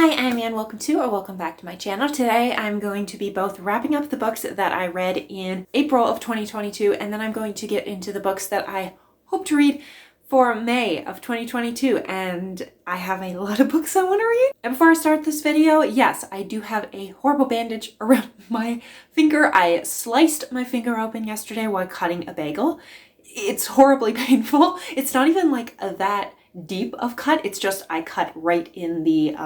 Hi, I'm Anne. Welcome to or welcome back to my channel. Today I'm going to be both wrapping up the books that I read in April of 2022, and then I'm going to get into the books that I hope to read for May of 2022, and I have a lot of books I want to read. And before I start this video, yes, I do have a horrible bandage around my finger. I sliced my finger open yesterday while cutting a bagel. It's horribly painful. It's not even like that deep of cut, it's just I cut right in the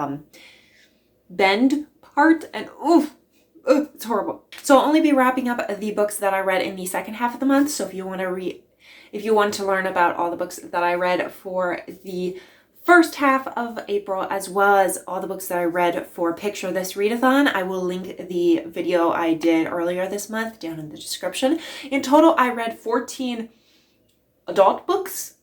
bend part, and oof, it's horrible. So I'll only be wrapping up the books that I read in the second half of the month. So if you want to learn about all the books that I read for the first half of April, as well as all the books that I read for Picture This Readathon, I will link the video I did earlier this month down in the description. In total, I read 14 adult books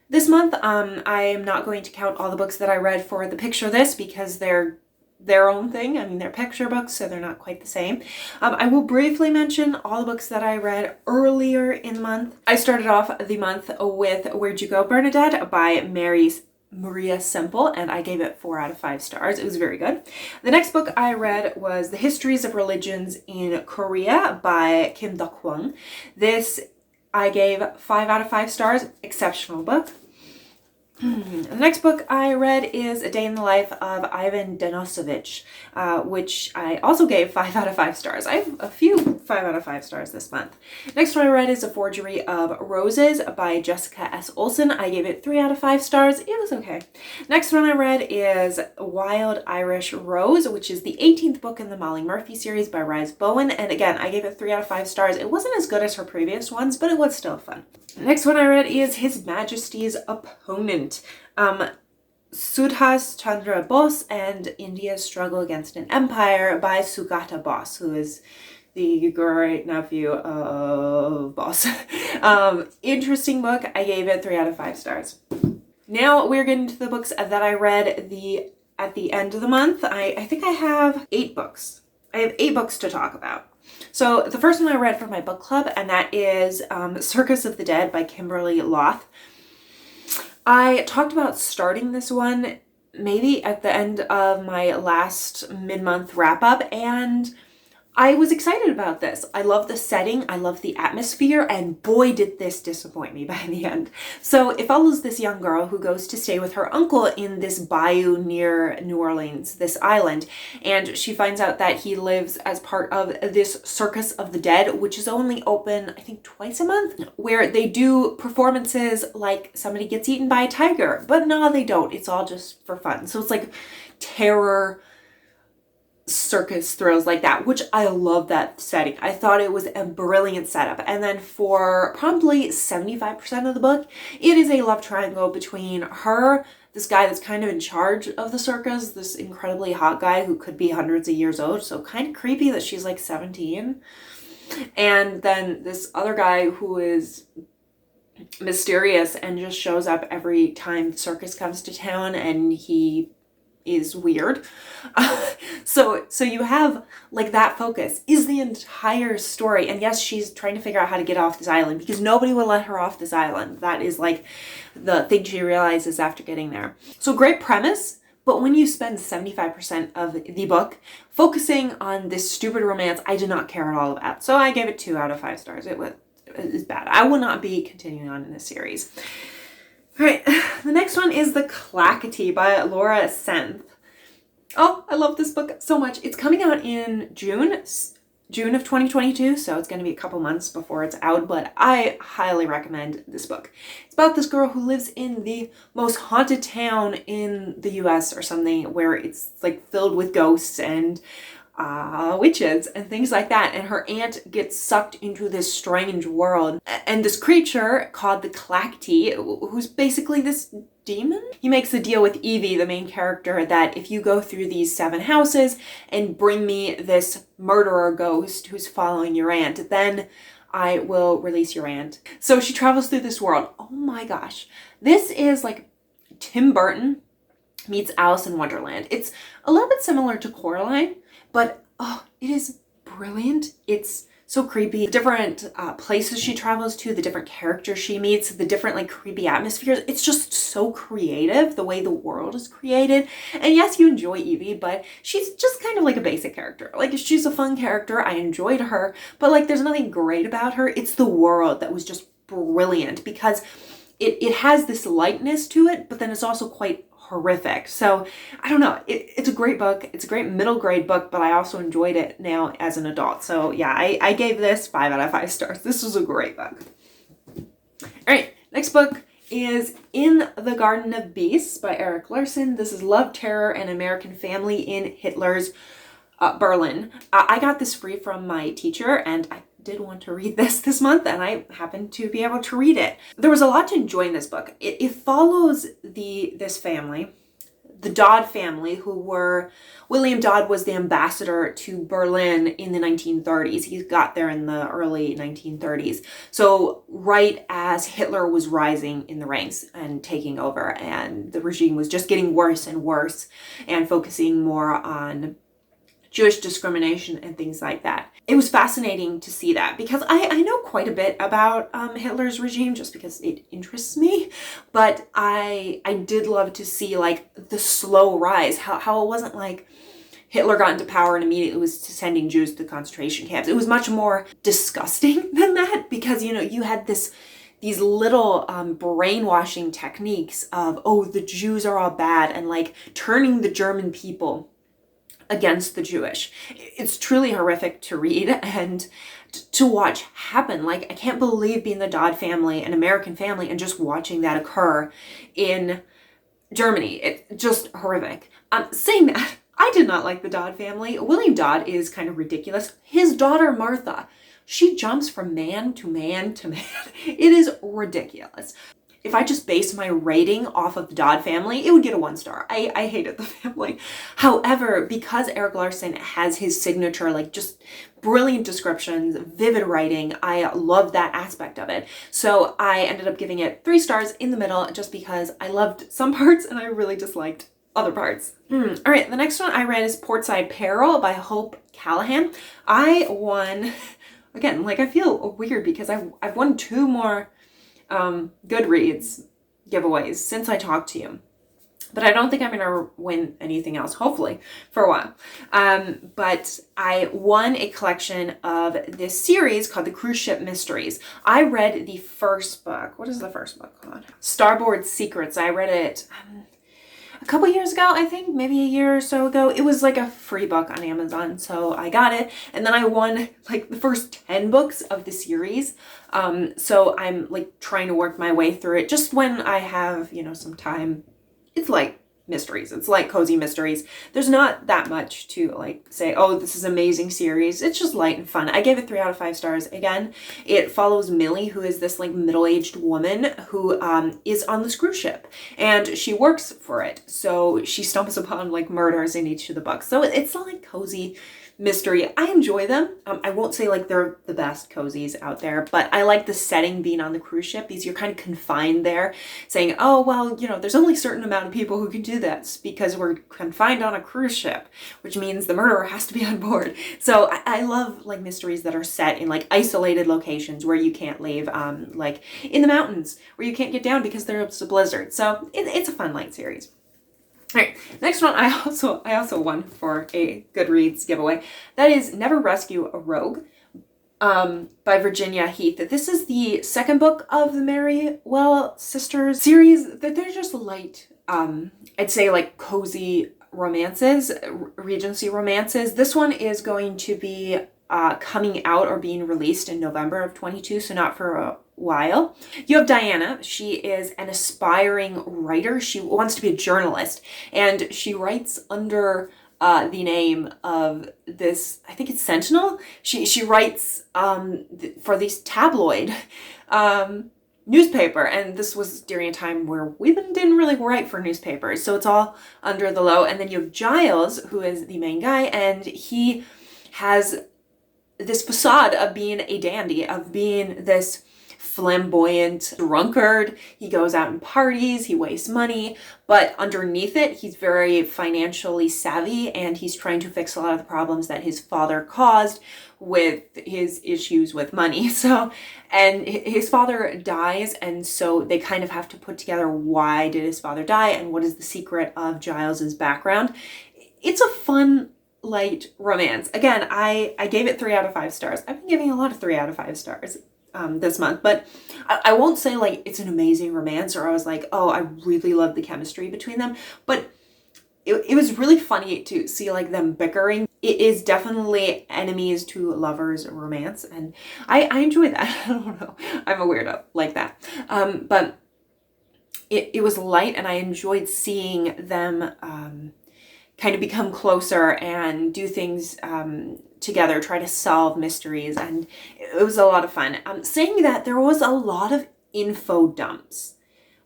this month. I am not going to count all the books that I read for the Picture This because they're their own thing. I mean, they're picture books, so they're not quite the same. I will briefly mention all the books that I read earlier in the month. I started off the month with Where'd You Go, Bernadette by Maria Semple, and I gave it 4 out of 5 stars. It was very good. The next book I read was The Histories of Religions in Korea by Kim Deok-hwang. This I gave 5 out of 5 stars. Exceptional book. The next book I read is A Day in the Life of Ivan Denisovich, which I also gave 5 out of 5 stars. I have a few 5 out of 5 stars this month. Next one I read is A Forgery of Roses by Jessica S. Olsen. I gave it 3 out of 5 stars. It was okay. Next one I read is Wild Irish Rose, which is the 18th book in the Molly Murphy series by Rise Bowen. And again, I gave it 3 out of 5 stars. It wasn't as good as her previous ones, but it was still fun. Next one I read is His Majesty's Opponent, Subhas Chandra Bose and India's Struggle Against an Empire by Sugata Bose, who is the great nephew of Bose. Interesting book. I gave it 3 out of 5 stars. Now we're getting to the books that I read at the end of the month. I think I have 8 books. I have 8 books to talk about. So the first one I read for my book club, and that is Circus of the Dead by Kimberly Loth. I talked about starting this one maybe at the end of my last mid-month wrap-up, and I was excited about this. I love the setting, I love the atmosphere, and boy did this disappoint me by the end. So it follows this young girl who goes to stay with her uncle in this bayou near New Orleans, this island, and she finds out that he lives as part of this Circus of the Dead, which is only open, I think, twice a month, where they do performances like somebody gets eaten by a tiger, but no, they don't. It's all just for fun. So it's like terror circus thrills like that, which I love that setting. I thought it was a brilliant setup. And then for probably 75% of the book, it is a love triangle between her, this guy that's kind of in charge of the circus, this incredibly hot guy who could be hundreds of years old, so kind of creepy that she's like 17, and then this other guy who is mysterious and just shows up every time the circus comes to town, and he is weird. So you have like that focus is the entire story. And yes, she's trying to figure out how to get off this island because nobody will let her off this island. That is like the thing she realizes after getting there. So great premise, but when you spend 75% of the book focusing on this stupid romance I did not care at all about. So I gave it 2 out of 5 stars. It was bad. I will not be continuing on in this series. All right, the next one is The Clackity by Laura Senth. Oh, I love this book so much. It's coming out in June of 2022, so it's going to be a couple months before it's out, but I highly recommend this book. It's about this girl who lives in the most haunted town in the US or something, where it's like filled with ghosts and witches and things like that, and her aunt gets sucked into this strange world, and this creature called the Clackity, who's basically this demon. He makes a deal with Evie, the main character, that if you go through these 7 houses and bring me this murderer ghost who's following your aunt, then I will release your aunt. So she travels through this world. Oh my gosh, this is like Tim Burton meets Alice in Wonderland. It's a little bit similar to Coraline, but oh, it is brilliant. It's so creepy. The different places she travels to, the different characters she meets, the different like creepy atmospheres. It's just so creative, the way the world is created. And yes, you enjoy Evie, but she's just kind of like a basic character. Like, she's a fun character. I enjoyed her, but like, there's nothing great about her. It's the world that was just brilliant, because it has this lightness to it, but then it's also quite horrific. So I don't know, it's a great book. It's a great middle grade book, but I also enjoyed it now as an adult. So yeah, I gave this 5 out of 5 stars. This was a great book. All right, next book is In the Garden of Beasts by Erik Larson. This is Love, Terror, and American Family in Hitler's Berlin. I got this free from my teacher, and I did want to read this month, and I happened to be able to read it. There was a lot to enjoy in this book. It follows this family, the Dodd family, who were, William Dodd was the ambassador to Berlin in the 1930s. He got there in the early 1930s. So right as Hitler was rising in the ranks and taking over, and the regime was just getting worse and worse and focusing more on Jewish discrimination and things like that. It was fascinating to see that, because I know quite a bit about Hitler's regime just because it interests me, but I did love to see like the slow rise, how it wasn't like Hitler got into power and immediately was sending Jews to concentration camps. It was much more disgusting than that, because, you know, you had these little brainwashing techniques of, oh, the Jews are all bad, and like turning the German people against the Jewish. It's truly horrific to read and to watch happen. Like, I can't believe being the Dodd family, an American family, and just watching that occur in Germany. It's just horrific. Saying that, I did not like the Dodd family. William Dodd is kind of ridiculous. His daughter, Martha, she jumps from man to man to man. It is ridiculous. If I just based my rating off of the Dodd family, it would get a 1 star. I hated the family. However, because Erik Larson has his signature, like just brilliant descriptions, vivid writing, I love that aspect of it. So I ended up giving it 3 stars in the middle, just because I loved some parts and I really disliked other parts. All right, the next one I read is Portside Peril by Hope Callahan. I won, again, like I feel weird because I've won 2 more Goodreads giveaways since I talked to you, but I don't think I'm gonna win anything else, hopefully, for a while. But I won a collection of this series called The Cruise Ship Mysteries. I read the first book. What is the first book called? Starboard Secrets. I read it a couple years ago, I think, maybe a year or so ago. It was like a free book on Amazon, so I got it. And then I won like the first 10 books of the series. So I'm like trying to work my way through it just when I have, you know, some time. It's like mysteries. It's like cozy mysteries. There's not that much to like say, oh, this is an amazing series. It's just light and fun. I gave it 3 out of 5 stars. Again, it follows Millie, who is this like middle-aged woman who is on this cruise ship, and she works for it. So she stumbles upon like murders in each of the books. So it's not like cozy mystery. I enjoy them. I won't say like they're the best cozies out there, but I like the setting being on the cruise ship, because you're kind of confined there, saying, oh, well, you know, there's only a certain amount of people who can do this because we're confined on a cruise ship, which means the murderer has to be on board. So I love like mysteries that are set in like isolated locations where you can't leave, like in the mountains where you can't get down because there's a blizzard. So it's a fun light series. All right, next one I also won for a Goodreads giveaway. That is Never Rescue a Rogue by Virginia Heath. This is the second book of the Merriwell Sisters series. They're just light, I'd say like cozy romances, Regency romances. This one is going to be coming out or being released in November of 22, so not for a while. You have Diana. She is an aspiring writer. She wants to be a journalist, and she writes under the name of this, I think it's Sentinel. She writes for this tabloid newspaper, and this was during a time where women didn't really write for newspapers, so it's all under the low. And then you have Giles, who is the main guy, and he has this facade of being a dandy, of being this flamboyant drunkard. He goes out and parties, he wastes money, but underneath it, he's very financially savvy and he's trying to fix a lot of the problems that his father caused with his issues with money. So, and his father dies, and so they kind of have to put together why did his father die and what is the secret of Giles's background. It's a fun, light romance. Again, I gave it 3 out of 5 stars. I've been giving a lot of 3 out of 5 stars this month, but I won't say like it's an amazing romance or I was like, oh, I really love the chemistry between them, but it was really funny to see like them bickering. It is definitely enemies to lovers romance, and I enjoy that. I don't know. I'm a weirdo like that. But it was light, and I enjoyed seeing them kind of become closer and do things together, try to solve mysteries, and it was a lot of fun. Saying that, there was a lot of info dumps.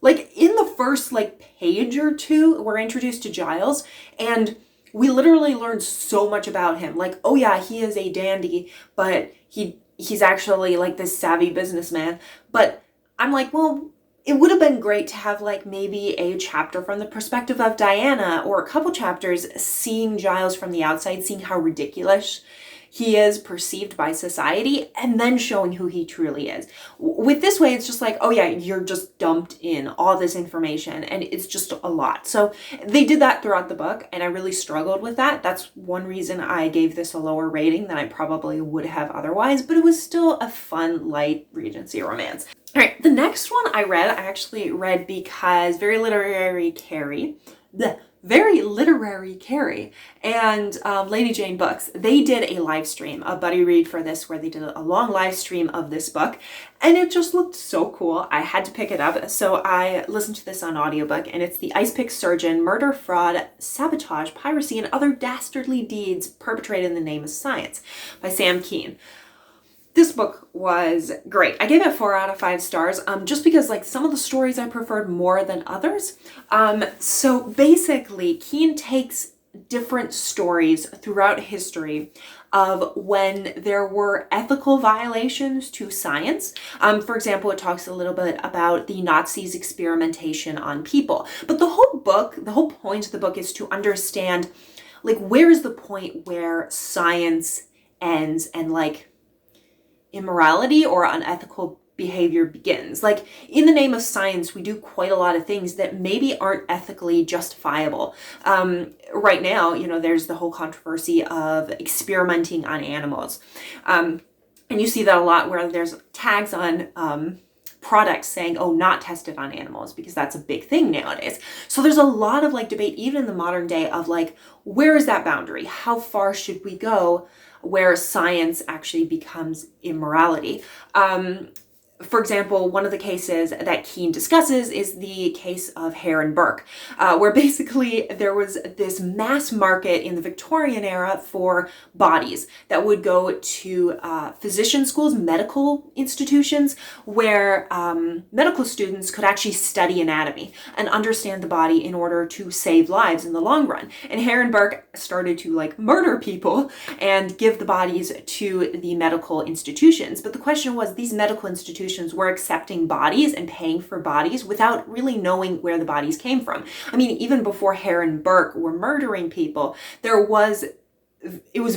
Like in the first like page or two, we're introduced to Giles, and we literally learned so much about him. Like, oh yeah, he is a dandy, but he's actually like this savvy businessman. But I'm like, well, it would have been great to have like maybe a chapter from the perspective of Diana, or a couple chapters seeing Giles from the outside, seeing how ridiculous he is perceived by society, and then showing who he truly is. With this way, it's just like, oh yeah, you're just dumped in all this information, and it's just a lot. So they did that throughout the book, and I really struggled with that. That's one reason I gave this a lower rating than I probably would have otherwise, but it was still a fun, light Regency romance. All right, the next one I actually read because Very Literary Carrie and Lady Jane Books, they did a live stream, a buddy read for this, where they did a long live stream of this book, and it just looked so cool. I had to pick it up, so I listened to this on audiobook, and it's the Icepick Surgeon, Murder, Fraud, Sabotage, Piracy, and Other Dastardly Deeds Perpetrated in the Name of Science by Sam Kean. This book was great. I gave it 4 out of 5 stars, just because like some of the stories I preferred more than others. So basically, Kean takes different stories throughout history of when there were ethical violations to science. For example, it talks a little bit about the Nazis' experimentation on people. But the whole point of the book is to understand, like, where is the point where science ends and like immorality or unethical behavior begins. Like, in the name of science, we do quite a lot of things that maybe aren't ethically justifiable. Right now, you know, there's the whole controversy of experimenting on animals. And you see that a lot where there's tags on products saying, oh, not tested on animals, because that's a big thing nowadays. So there's a lot of like debate, even in the modern day, of like, where is that boundary? How far should we go where science actually becomes immorality? For example, one of the cases that Kean discusses is the case of Hare and Burke, where basically there was this mass market in the Victorian era for bodies that would go to physician schools, medical institutions, where medical students could actually study anatomy and understand the body in order to save lives in the long run. And Hare and Burke started to like murder people and give the bodies to the medical institutions. But the question was, these medical institutions were accepting bodies and paying for bodies without really knowing where the bodies came from. I mean, even before Hare and Burke were murdering people, it was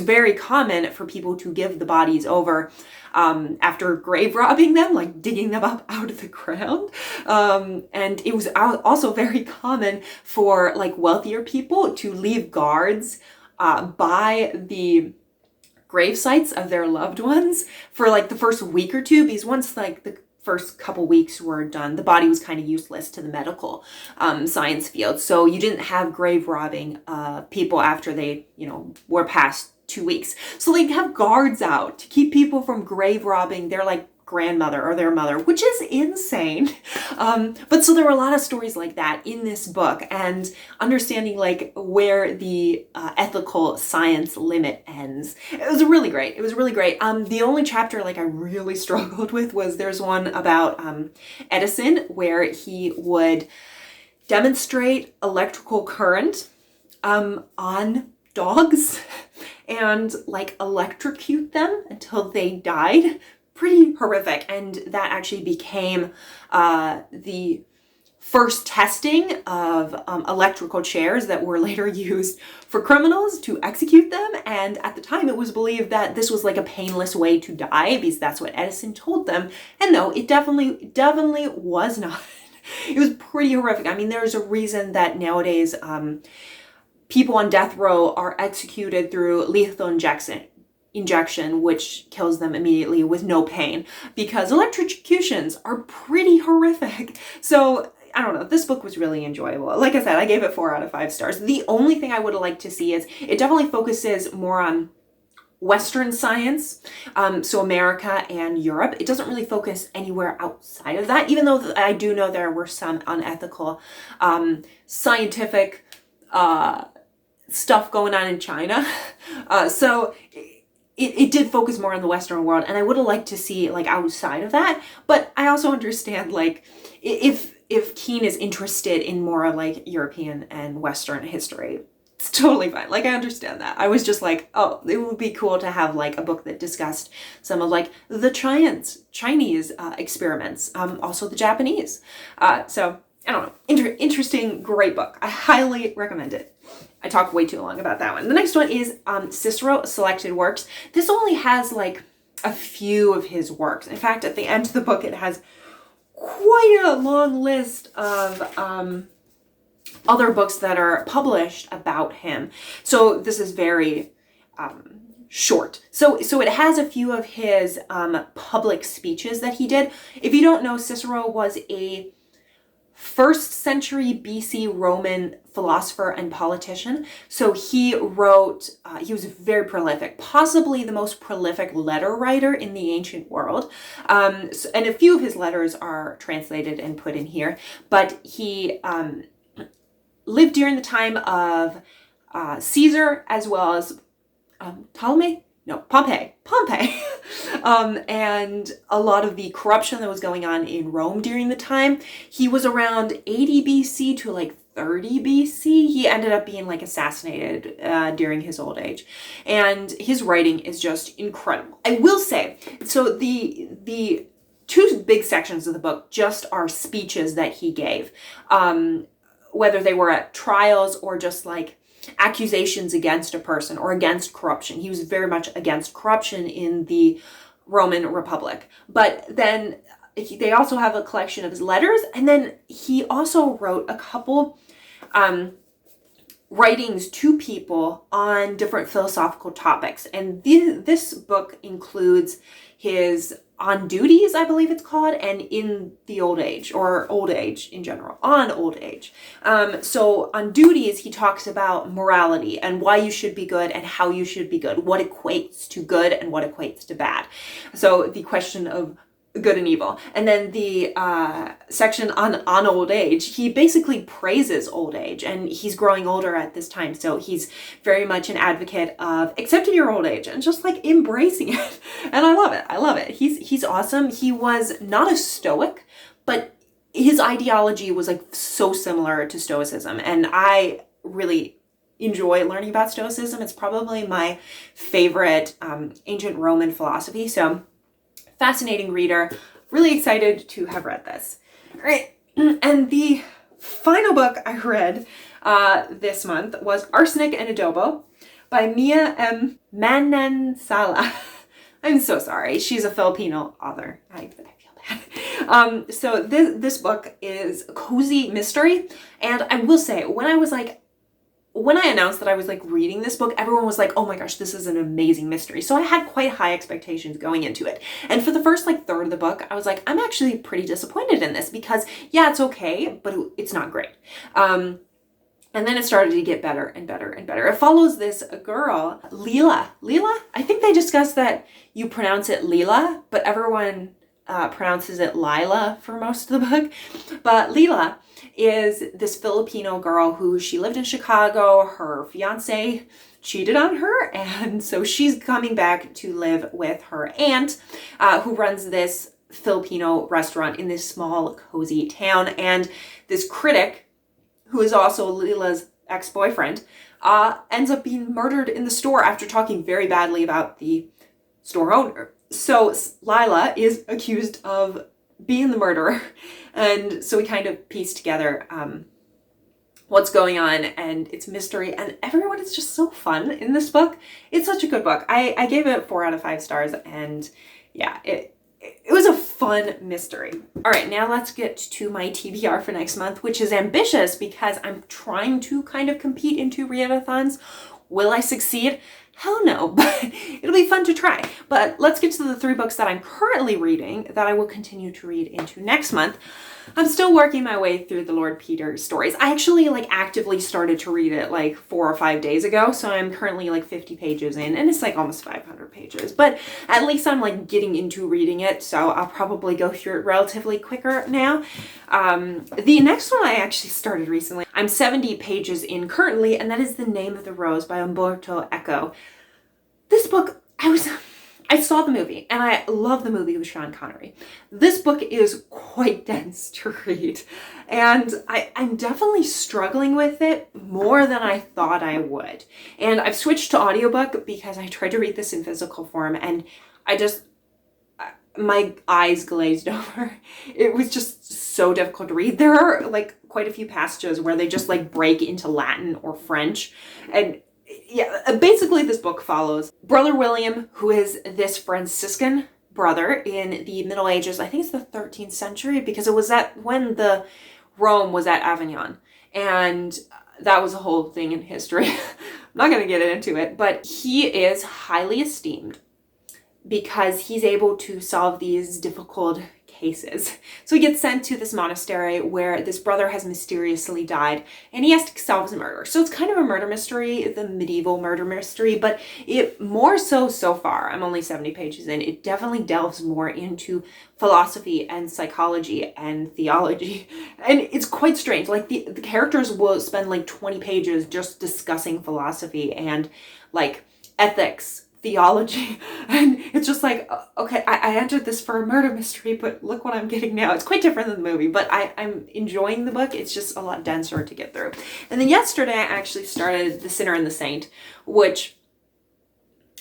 very common for people to give the bodies over after grave robbing them, like digging them up out of the ground. And it was also very common for like wealthier people to leave guards by the grave sites of their loved ones for like the first week or two, because once like the first couple weeks were done, the body was kind of useless to the medical science field. So you didn't have grave robbing people after they, you know, were past 2 weeks. So they'd have guards out to keep people from grave robbing their like grandmother or their mother, which is insane. But so there were a lot of stories like that in this book, and understanding like where the ethical science limit ends. It was really great. It was really great. The only chapter like I really struggled with was there's one about Edison, where he would demonstrate electrical current on dogs and like electrocute them until they died. pretty horrific. And that actually became the first testing of electrical chairs that were later used for criminals to execute them. And at the time, it was believed that this was like a painless way to die, because that's what Edison told them. And no, it definitely was not. It was pretty horrific. I mean, there's a reason that nowadays people on death row are executed through lethal injection, which kills them immediately with no pain, because electrocutions are pretty horrific. So I don't know, this book was really enjoyable. Like I said, I gave it 4 out of 5 stars. The only thing I would have liked to see is it definitely focuses more on Western science, so America and Europe. It doesn't really focus anywhere outside of that, even though I do know there were some unethical scientific stuff going on in China. So it did focus more on the Western world, and I would have liked to see like outside of that. But I also understand, like, if Keen is interested in more like European and Western history, it's totally fine. Like, I understand that. I was just like, oh, it would be cool to have like a book that discussed some of like the Chinese experiments, also the Japanese. So I don't know, interesting, great book. I highly recommend it. I talked way too long about that one. The next one is Cicero Selected Works. This only has like a few of his works. In fact, at the end of the book, it has quite a long list of other books that are published about him. So this is very short. So it has a few of his public speeches that he did. If you don't know, Cicero was a 1st century BC Roman philosopher and politician. So he wrote, he was very prolific, possibly the most prolific letter writer in the ancient world. And a few of his letters are translated and put in here, but he lived during the time of Caesar, as well as Pompey. And a lot of the corruption that was going on in Rome during the time. He was around 80 BC to like 30 BC. He ended up being like assassinated during his old age. And his writing is just incredible. I will say, so the 2 big sections of the book just are speeches that he gave, whether they were at trials or just like accusations against a person or against corruption. He was very much against corruption in the Roman Republic. But then they also have a collection of his letters, and then he also wrote a couple writings to people on different philosophical topics. And this book includes his On Duties, I believe it's called, and In the Old Age, or Old Age in general, on Old Age. So on Duties, he talks about morality and why you should be good and how you should be good, what equates to good and what equates to bad. So the question of good and evil. And then the section on old age, he basically praises old age, and he's growing older at this time. So he's very much an advocate of accepting your old age and just like embracing it. And I love it. I love it. He's awesome. He was not a Stoic, but his ideology was like so similar to Stoicism. And I really enjoy learning about Stoicism. It's probably my favorite ancient Roman philosophy. So fascinating reader. Really excited to have read this. All right. And the final book I read this month was Arsenic and Adobo by Mia M. Manansala. I'm so sorry. She's a Filipino author. I feel bad. So this book is a cozy mystery. And I will say, when I announced that I was like reading this book, everyone was like, oh my gosh, this is an amazing mystery. So I had quite high expectations going into it. And for the first like third of the book, I was like, I'm actually pretty disappointed in this because yeah, it's okay, but it's not great. And then it started to get better and better and better. It follows this girl, Leela. I think they discussed that you pronounce it Leela, but everyone pronounces it Lila for most of the book. But Leela is this Filipino girl who she lived in Chicago. Her fiance cheated on her, and so she's coming back to live with her aunt, who runs this Filipino restaurant in this small, cozy town. And this critic, who is also Leela's ex-boyfriend, ends up being murdered in the store after talking very badly about the store owner. So Lila is accused of being the murderer, and so we kind of piece together what's going on, and it's mystery, and everyone is just so fun in this book. It's such a good book. I gave it 4 out of 5 stars, and yeah, it was a fun mystery. All right, now let's get to my TBR for next month, which is ambitious because I'm trying to kind of compete in 2 readathons. Will I succeed? Hell no, but it'll be fun to try. But let's get to the 3 books that I'm currently reading that I will continue to read into next month. I'm still working my way through the Lord Peter stories. I actually actively started to read it 4 or 5 days ago, so I'm currently 50 pages in, and it's almost 500 pages. But at least I'm getting into reading it, so I'll probably go through it relatively quicker now. The next one I actually started recently. I'm 70 pages in currently, and that is The Name of the Rose by Umberto Eco. This book, I saw the movie, and I love the movie with Sean Connery. This book is quite dense to read, and I'm definitely struggling with it more than I thought I would. And I've switched to audiobook because I tried to read this in physical form, and my eyes glazed over. It was just so difficult to read. There are quite a few passages where they just break into Latin or French, and yeah, basically this book follows Brother William, who is this Franciscan brother in the Middle Ages. I think it's the 13th century, because it was when the Rome was at Avignon, and that was a whole thing in history. I'm not going to get into it, but he is highly esteemed because he's able to solve these difficult cases. So he gets sent to this monastery where this brother has mysteriously died, and he has to solve his murder. So it's kind of a murder mystery, the medieval murder mystery, but it more so far, I'm only 70 pages in, it definitely delves more into philosophy and psychology and theology. And it's quite strange. The characters will spend 20 pages just discussing philosophy and ethics, theology, and it's just okay, I entered this for a murder mystery, but look what I'm getting now. It's quite different than the movie, but I'm enjoying the book. It's just a lot denser to get through. And then yesterday I actually started The Sinner and the Saint, which,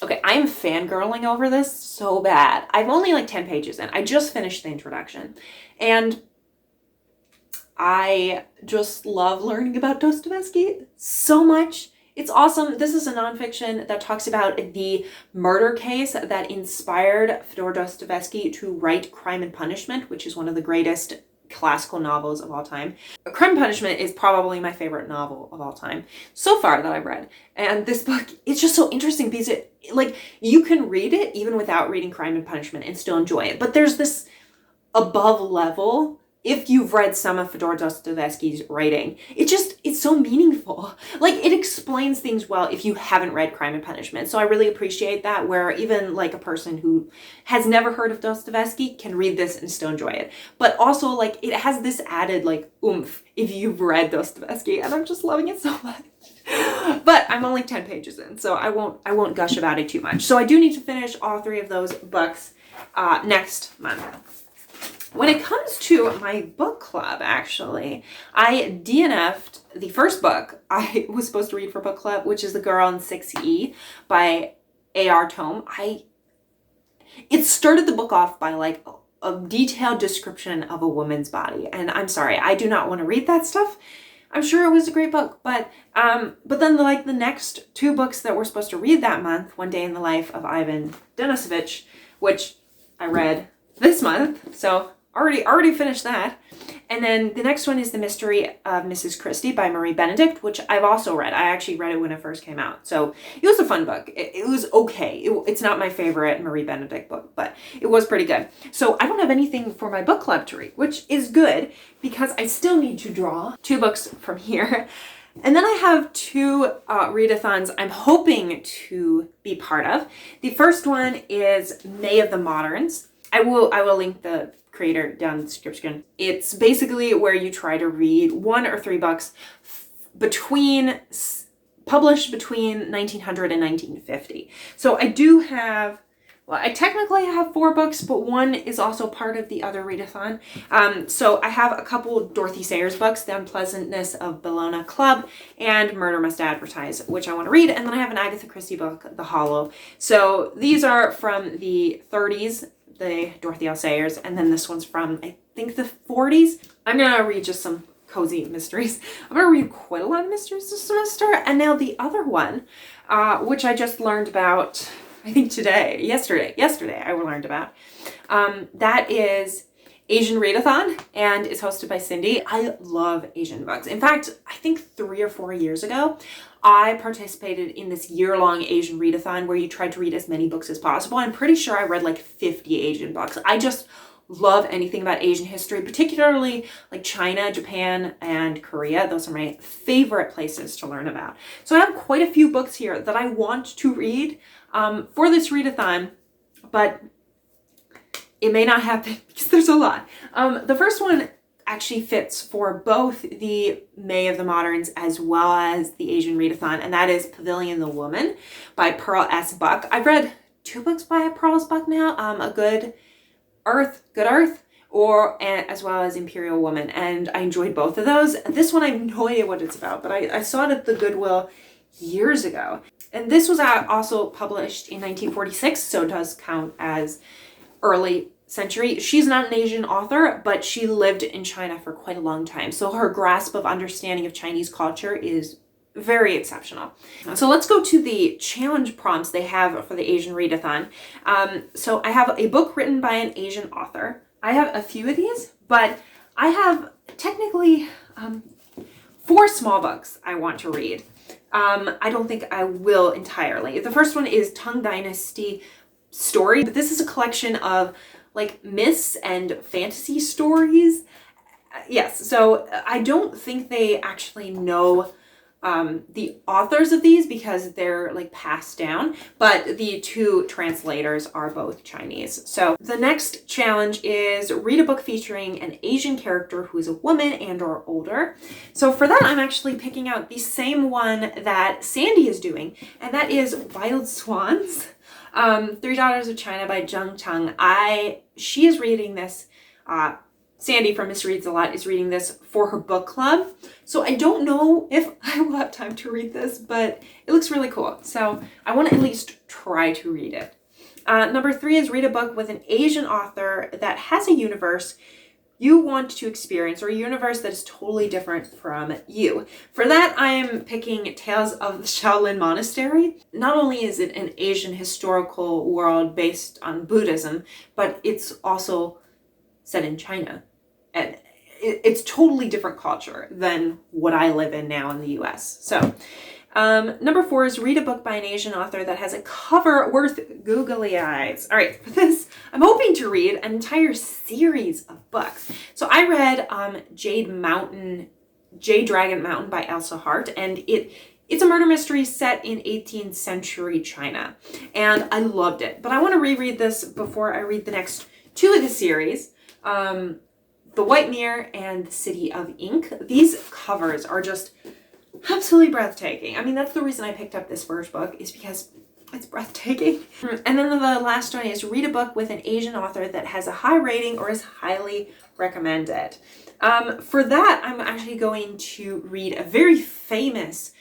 okay, I am fangirling over this so bad. I'm only 10 pages in. I just finished the introduction, and I just love learning about Dostoevsky so much. It's awesome. This is a nonfiction that talks about the murder case that inspired Fyodor Dostoevsky to write Crime and Punishment, which is one of the greatest classical novels of all time. Crime and Punishment is probably my favorite novel of all time so far that I've read. And this book is just so interesting because you can read it even without reading Crime and Punishment and still enjoy it. But there's this above level. If you've read some of Fyodor Dostoevsky's writing, it's so meaningful. It explains things well if you haven't read Crime and Punishment. So I really appreciate that, where even a person who has never heard of Dostoevsky can read this and still enjoy it. But also it has this added oomph if you've read Dostoevsky, and I'm just loving it so much. But I'm only 10 pages in, so I won't gush about it too much. So I do need to finish all 3 of those books next month. When it comes to my book club, actually, I DNF'd the first book I was supposed to read for book club, which is The Girl in 6E by A.R. Tome. It started the book off by a detailed description of a woman's body, and I'm sorry, I do not want to read that stuff. I'm sure it was a great book, but then the next 2 books that we're supposed to read that month, One Day in the Life of Ivan Denisovich, which I read this month, so already finished that. And then the next one is The Mystery of Mrs. Christie by Marie Benedict, which I've also read. I actually read it when it first came out. So it was a fun book. It was okay. It's not my favorite Marie Benedict book, but it was pretty good. So I don't have anything for my book club to read, which is good because I still need to draw 2 books from here. And then I have 2 readathons I'm hoping to be part of. The first one is May of the Moderns. I will link the creator down in the description. It's basically where you try to read 1 or 3 books published between 1900 and 1950. So I do have well, I technically have 4 books, but one is also part of the other readathon. So I have a couple Dorothy Sayers books, The Unpleasantness of Bellona Club and Murder Must Advertise, which I want to read. And then I have an Agatha Christie book, The Hollow. So these are from the 30s, the Dorothy L. Sayers, and then this one's from, I think, the 40s. I'm going to read just some cozy mysteries. I'm going to read quite a lot of mysteries this semester. And now the other one, which I just learned about, I think yesterday I learned about. That is Asian Readathon, and it's hosted by Cindy. I love Asian books. In fact, I think 3 or 4 years ago, I participated in this year-long Asian Readathon where you tried to read as many books as possible. I'm pretty sure I read like 50 Asian books. I just love anything about Asian history, particularly like China, Japan, and Korea. Those are my favorite places to learn about. So I have quite a few books here that I want to read for this readathon, but it may not happen because there's a lot. The first one actually fits for both the May of the Moderns as well as the Asian Readathon, and that is Pavilion the Woman by Pearl S. Buck. I've read 2 books by Pearl S. Buck now, A Good Earth, as well as Imperial Woman, and I enjoyed both of those. This one I have no idea what it's about, but I saw it at the Goodwill years ago. And this was also published in 1946, so it does count as early century. She's not an Asian author, but she lived in China for quite a long time. So her grasp of understanding of Chinese culture is very exceptional. So let's go to the challenge prompts they have for the Asian Readathon. So I have a book written by an Asian author. I have a few of these, but I have technically 4 small books I want to read. I don't think I will entirely. The first one is Tang Dynasty Story, but this is a collection of like myths and fantasy stories. Yes, so I don't think they actually know the authors of these because they're like passed down, but the 2 translators are both Chinese. So the next challenge is read a book featuring an Asian character who is a woman and or older. So for that, I'm actually picking out the same one that Sandy is doing, and that is Wild Swans, 3 Daughters of China by Zheng Cheng. She is reading this, Sandy from Miss Reads a Lot is reading this for her book club. So I don't know if I will have time to read this, but it looks really cool. So I want to at least try to read it. Number 3 is read a book with an Asian author that has a universe you want to experience, or a universe that is totally different from you. For that, I am picking Tales of the Shaolin Monastery. Not only is it an Asian historical world based on Buddhism, but it's also set in China. And it's totally different culture than what I live in now in the US. So number 4 is read a book by an Asian author that has a cover worth googly eyes. All right, for this, I'm hoping to read an entire series of books. So I read Jade Dragon Mountain by Elsa Hart, and it's a murder mystery set in 18th century China, and I loved it. But I want to reread this before I read the next 2 of the series. The White Mirror and The City of Ink. These covers are just absolutely breathtaking. I mean, that's the reason I picked up this first book, is because it's breathtaking. And then the last one is read a book with an Asian author that has a high rating or is highly recommended. For that, I'm actually going to read a very famous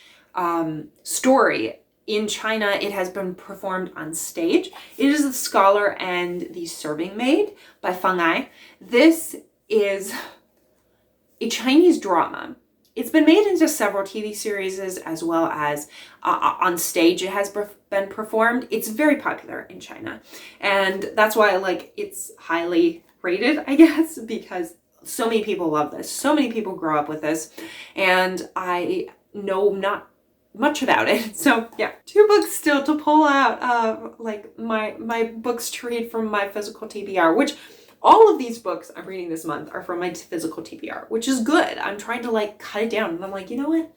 story. In China, it has been performed on stage. It is The Scholar and the Serving Maid by Feng Ai. This is a Chinese drama. It's been made into several TV series as well as on stage it has been performed. It's very popular in China. And that's why it's highly rated, I guess, because so many people love this. So many people grow up with this. And I know not much about it. So yeah, 2 books still to pull out of my books to read from my physical TBR, which all of these books I'm reading this month are from my physical TBR, which is good. I'm trying to cut it down, and I'm like, you know what?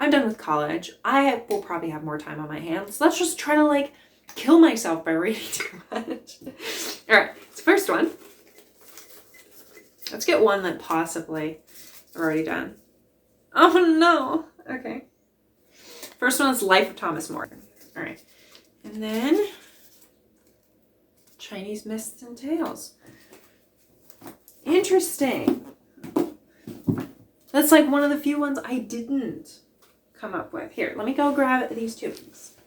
I'm done with college. I will probably have more time on my hands. Let's just try to kill myself by reading too much. All right, so first one. Let's get one that possibly I've already done. Oh no. Okay. First one is Life of Thomas More. All right. And then Chinese myths and tales. Interesting. That's like one of the few ones I didn't come up with. Here, let me go grab these two.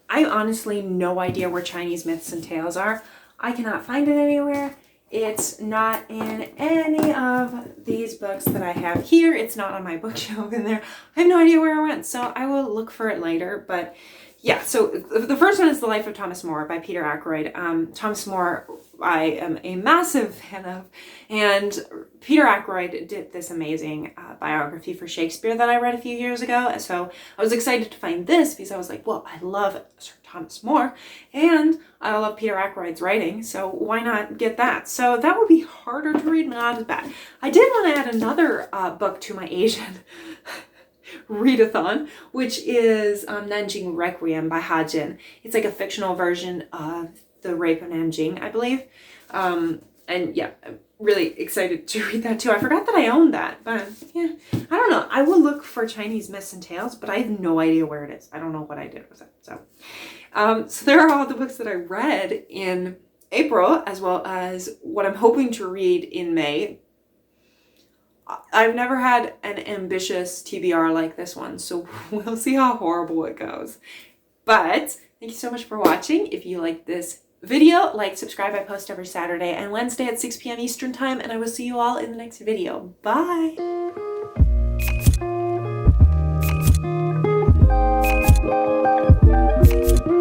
I honestly no idea where Chinese myths and tales are. I cannot find it anywhere. It's not in any of these books that I have here. It's not on my bookshelf in there. I have no idea where it went, so I will look for it later. But yeah, so the first one is The Life of Thomas More by Peter Ackroyd. Thomas More, I am a massive fan of, and Peter Ackroyd did this amazing biography for Shakespeare that I read a few years ago. So I was excited to find this because I was like, well, I love Sir Thomas More and I love Peter Ackroyd's writing, so why not get that? So that would be harder to read, but not as bad. I did want to add another book to my Asian Readathon, which is Nanjing Requiem by Ha Jin. It's like a fictional version of the rape of Nanjing, I believe. And yeah, I'm really excited to read that too. I forgot that I owned that, but yeah, I don't know. I will look for Chinese myths and tales, but I have no idea where it is. I don't know what I did with it. So there are all the books that I read in April, as well as what I'm hoping to read in May. I've never had an ambitious TBR like this one, so we'll see how horrible it goes. But thank you so much for watching. If you like this video, like, subscribe. I post every Saturday and Wednesday at 6 p.m. Eastern time, and I will see you all in the next video. Bye!